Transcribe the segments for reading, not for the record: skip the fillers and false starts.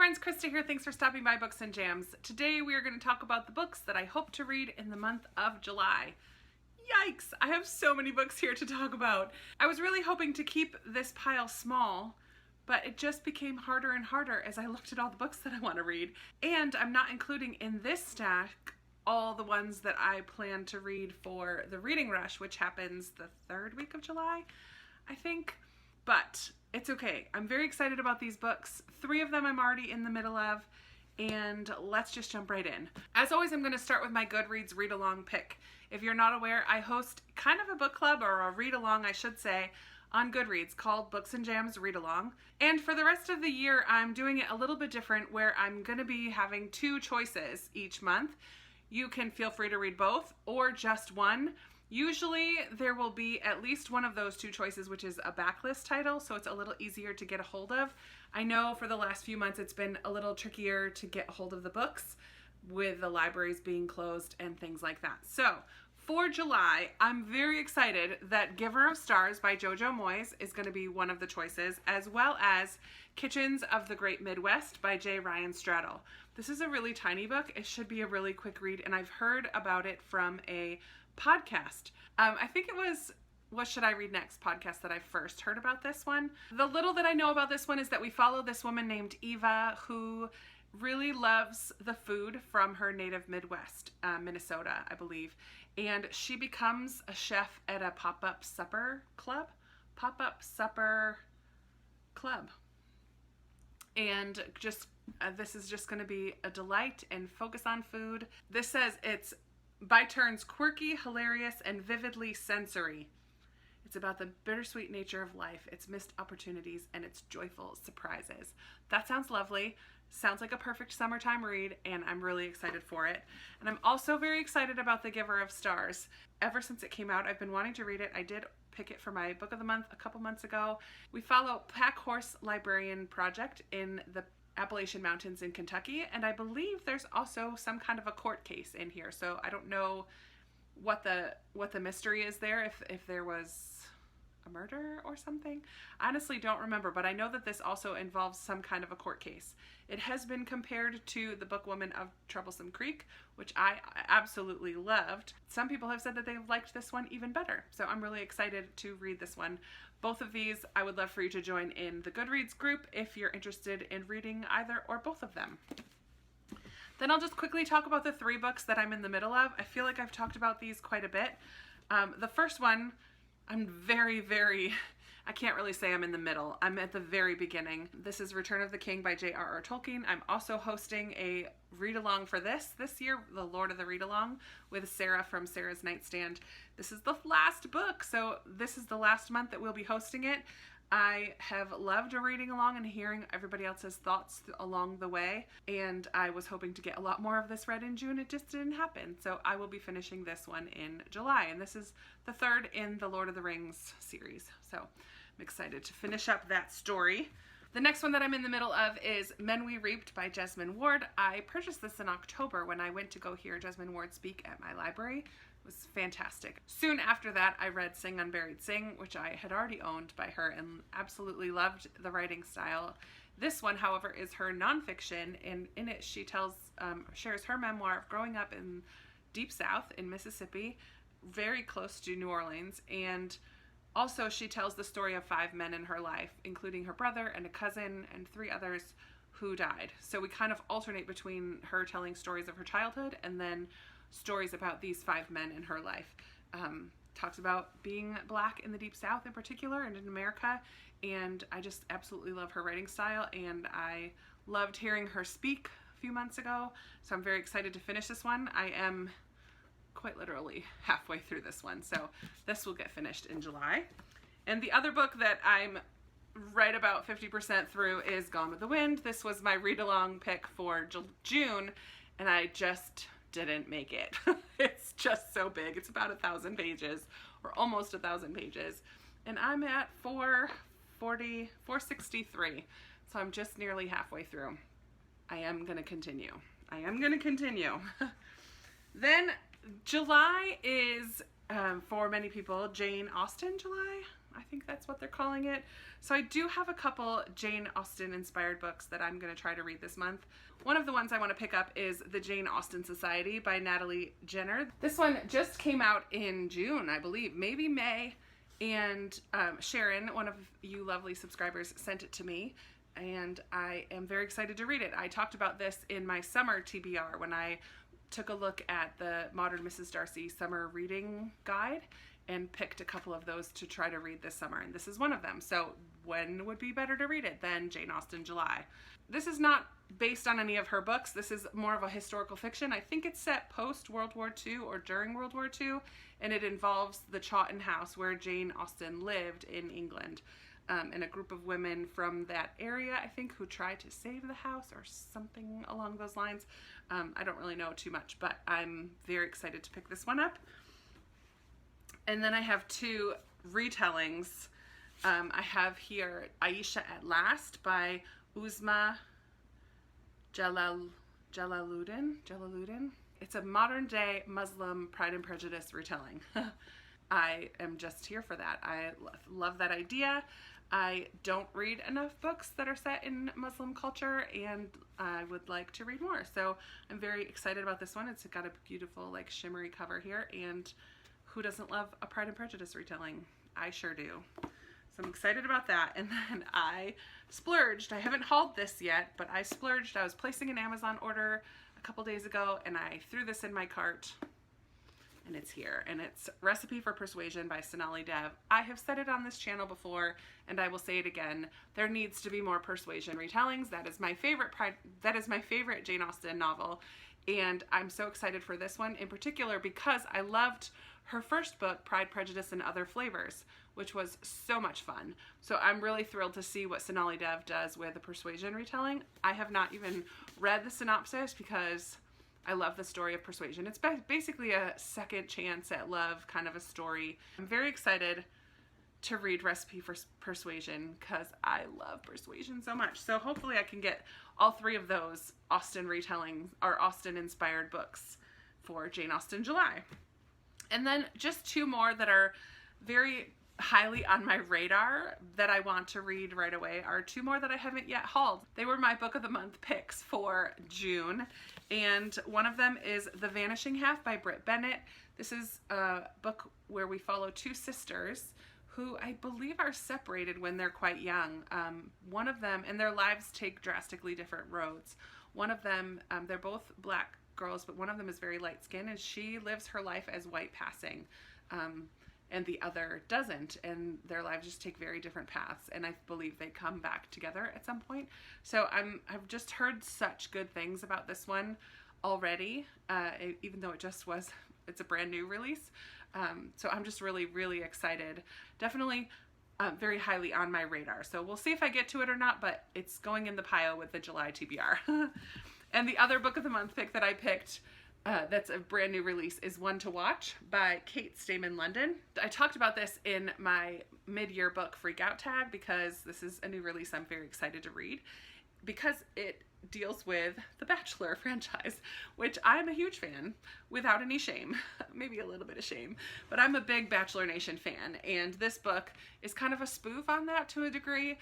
friends, Krista here. Thanks for stopping by Books and Jams. Today we are going to talk about the books that I hope to read in the month of July. Yikes! I have so many books here to talk about. I was really hoping to keep this pile small, but it just became harder and harder as I looked at all the books that I want to read. And I'm not including in this stack all the ones that I plan to read for the reading rush, which happens the third week of July, I think. But it's okay. I'm very excited about these books. 3 of them I'm already in the middle of, and let's just jump right in. As always, I'm going to start with my Goodreads read-along pick. If you're not aware, I host kind of a book club, or a read-along, I should say, on Goodreads called Books and Jams Read-Along. And for the rest of the year, I'm doing it a little bit different, where I'm going to be having 2 choices each month. You can feel free to read both or just one. Usually there will be at least one of those 2 choices, which is a backlist title, so it's a little easier to get a hold of. I know for the last few months it's been a little trickier to get a hold of the books with the libraries being closed and things like that. So for July, I'm very excited that Giver of Stars by Jojo Moyes is going to be one of the choices, as well as Kitchens of the Great Midwest by J. Ryan Straddle. This is a really tiny book. It should be a really quick read, and I've heard about it from a podcast. I think it was What Should I Read Next podcast that I first heard about this one. The little that I know about this one is that we follow this woman named Eva who really loves the food from her native Midwest, Minnesota, I believe. And she becomes a chef at a pop-up supper club. And just this is just going to be a delight and focus on food. This says it's by turns quirky, hilarious, and vividly sensory. It's about the bittersweet nature of life, its missed opportunities, and its joyful surprises. That sounds lovely. Sounds like a perfect summertime read, and I'm really excited for it. And I'm also very excited about The Giver of Stars. Ever since it came out, I've been wanting to read it. I did pick it for my book of the month a couple months ago. We follow Pack Horse Librarian Project in the Appalachian Mountains in Kentucky, and I believe there's also some kind of a court case in here, so I don't know what the mystery is there, if there was a murder or something. I honestly don't remember, but I know that this also involves some kind of a court case. It has been compared to The Book Woman of Troublesome Creek, which I absolutely loved. Some people have said that they've liked this one even better, so I'm really excited to read this one. Both of these, I would love for you to join in the Goodreads group if you're interested in reading either or both of them. Then I'll just quickly talk about the 3 books that I'm in the middle of. I feel like I've talked about these quite a bit. The first one, I'm I can't really say I'm in the middle. I'm at the very beginning. This is Return of the King by J.R.R. Tolkien. I'm also hosting a read-along for this year, The Lord of the Read-Along, with Sarah from Sarah's Nightstand. This is the last book, so this is the last month that we'll be hosting it. I have loved reading along and hearing everybody else's thoughts along the way, and I was hoping to get a lot more of this read in June. It just didn't happen, so I will be finishing this one in July, and this is the 3rd in the Lord of the Rings series, so I'm excited to finish up that story. The next one that I'm in the middle of is Men We Reaped by Jesmyn Ward. I purchased this in October when I went to go hear Jesmyn Ward speak at my library. It was fantastic. Soon after that, I read Sing Unburied Sing, which I had already owned by her and absolutely loved the writing style. This one, however, is her nonfiction, and in it she shares her memoir of growing up in Deep South in Mississippi, very close to New Orleans, and also she tells the story of 5 men in her life, including her brother and a cousin and 3 others who died. So we kind of alternate between her telling stories of her childhood and then stories about these 5 men in her life. Talks about being Black in the Deep South in particular and in America, and I just absolutely love her writing style, and I loved hearing her speak a few months ago, so I'm very excited to finish this one. I am quite literally halfway through this one, so this will get finished in July. And the other book that I'm right about 50% through is Gone with the Wind. This was my read-along pick for June, and I just didn't make it. It's just so big. It's about 1,000 pages, or almost 1,000 pages, and I'm at 463, so I'm just nearly halfway through. I am gonna continue. Then July is, for many people, Jane Austen July. I think that's what they're calling it. So I do have a couple Jane Austen inspired books that I'm going to try to read this month. One of the ones I want to pick up is The Jane Austen Society by Natalie Jenner. This one just came out in June, I believe, maybe May. And Sharon, one of you lovely subscribers, sent it to me. And I am very excited to read it. I talked about this in my summer TBR when I took a look at the Modern Mrs. Darcy summer reading guide and picked a couple of those to try to read this summer, and this is one of them. So when would be better to read it than Jane Austen July? This is not based on any of her books. This is more of a historical fiction. I think it's set post World War II or during World War II, and it involves the Chawton House where Jane Austen lived in England, and a group of women from that area, I think, who tried to save the house or something along those lines. I don't really know too much, but I'm very excited to pick this one up. And then I have two retellings. I have here Ayesha at Last by Uzma Jalaluddin. It's a modern day Muslim Pride and Prejudice retelling. I am just here for that. I love that idea. I don't read enough books that are set in Muslim culture, and I would like to read more. So I'm very excited about this one. It's got a beautiful, like, shimmery cover here, and who doesn't love a Pride and Prejudice retelling? I sure do. So I'm excited about that. And then I splurged. I haven't hauled this yet, but I splurged. I was placing an Amazon order a couple days ago, and I threw this in my cart. And it's here, and it's Recipe for Persuasion by Sonali Dev. I have said it on this channel before, and I will say it again. There needs to be more Persuasion retellings. That is my favorite Jane Austen novel, and I'm so excited for this one in particular because I loved her first book, Pride, Prejudice, and Other Flavors, which was so much fun. So I'm really thrilled to see what Sonali Dev does with the Persuasion retelling. I have not even read the synopsis because I love the story of Persuasion. It's basically a second chance at love kind of a story. I'm very excited to read Recipe for Persuasion because I love Persuasion so much. So hopefully I can get all three of those Austen retellings or Austen inspired books for Jane Austen July. And then just two more that are very highly on my radar that I want to read right away are two more that I haven't yet hauled. They were my book of the month picks for June, and one of them is The Vanishing Half by Britt Bennett. This is a book where we follow two sisters who I believe are separated when they're quite young. One of them, and their lives take drastically different roads. One of them, they're both black girls, but one of them is very light skinned, and she lives her life as white passing. And the other doesn't, and their lives just take very different paths, and I believe they come back together at some point. So I've just heard such good things about this one already, even though it's a brand new release. So I'm just really, really excited. Definitely very highly on my radar. So we'll see if I get to it or not, but it's going in the pile with the July TBR. And the other book of the month pick that I picked that's a brand new release is One to Watch by Kate Stayman London. I talked about this in my mid-year book Freak Out tag because this is a new release I'm very excited to read because it deals with the Bachelor franchise, which I'm a huge fan without any shame, maybe a little bit of shame, but I'm a big Bachelor Nation fan, and this book is kind of a spoof on that to a degree.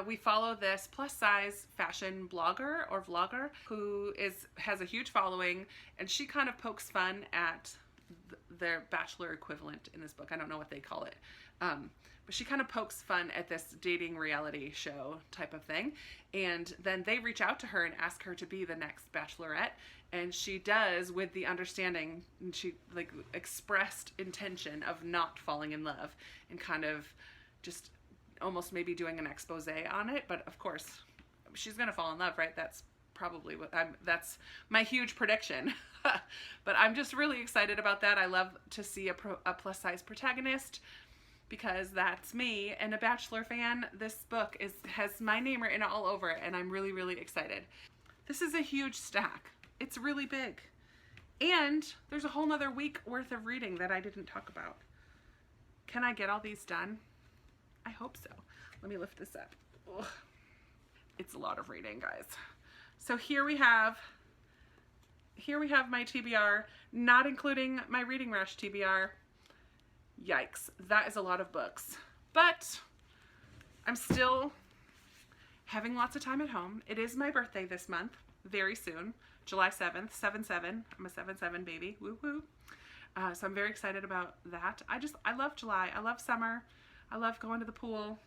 We follow this plus-size fashion blogger or vlogger who has a huge following, and she kind of pokes fun at their Bachelor equivalent in this book. I don't know what they call it. But she kind of pokes fun at this dating reality show type of thing. And then they reach out to her and ask her to be the next Bachelorette. And she does, with the understanding, and she like expressed intention of not falling in love and kind of just almost maybe doing an expose on it. But of course, she's going to fall in love, right? That's probably that's my huge prediction. But I'm just really excited about that. I love to see a plus size protagonist, because that's me, and a Bachelor fan. This book has my name written all over it, and I'm really, really excited. This is a huge stack. It's really big. And there's a whole nother week worth of reading that I didn't talk about. Can I get all these done? I hope so. Let me lift this up. Ugh. It's a lot of reading, guys. So here we have my TBR, not including my Reading Rush TBR. Yikes, that is a lot of books. But I'm still having lots of time at home. It is my birthday this month, very soon, July 7th, 7/7. I'm a 7/7 baby, woo woo. So I'm very excited about that. I love July. I love summer. I love going to the pool.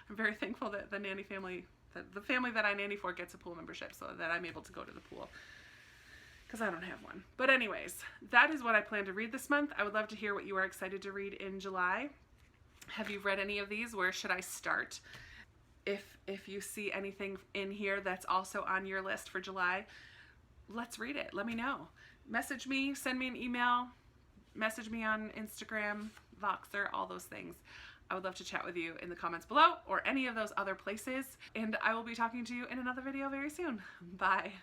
I'm very thankful that the nanny family, that the family that I nanny for gets a pool membership so that I'm able to go to the pool, because I don't have one. But anyways, that is what I plan to read this month. I would love to hear what you are excited to read in July. Have you read any of these? Where should I start? If you see anything in here that's also on your list for July, let's read it. Let me know. Message me, send me an email, message me on Instagram, Voxer, all those things. I would love to chat with you in the comments below or any of those other places. And I will be talking to you in another video very soon. Bye.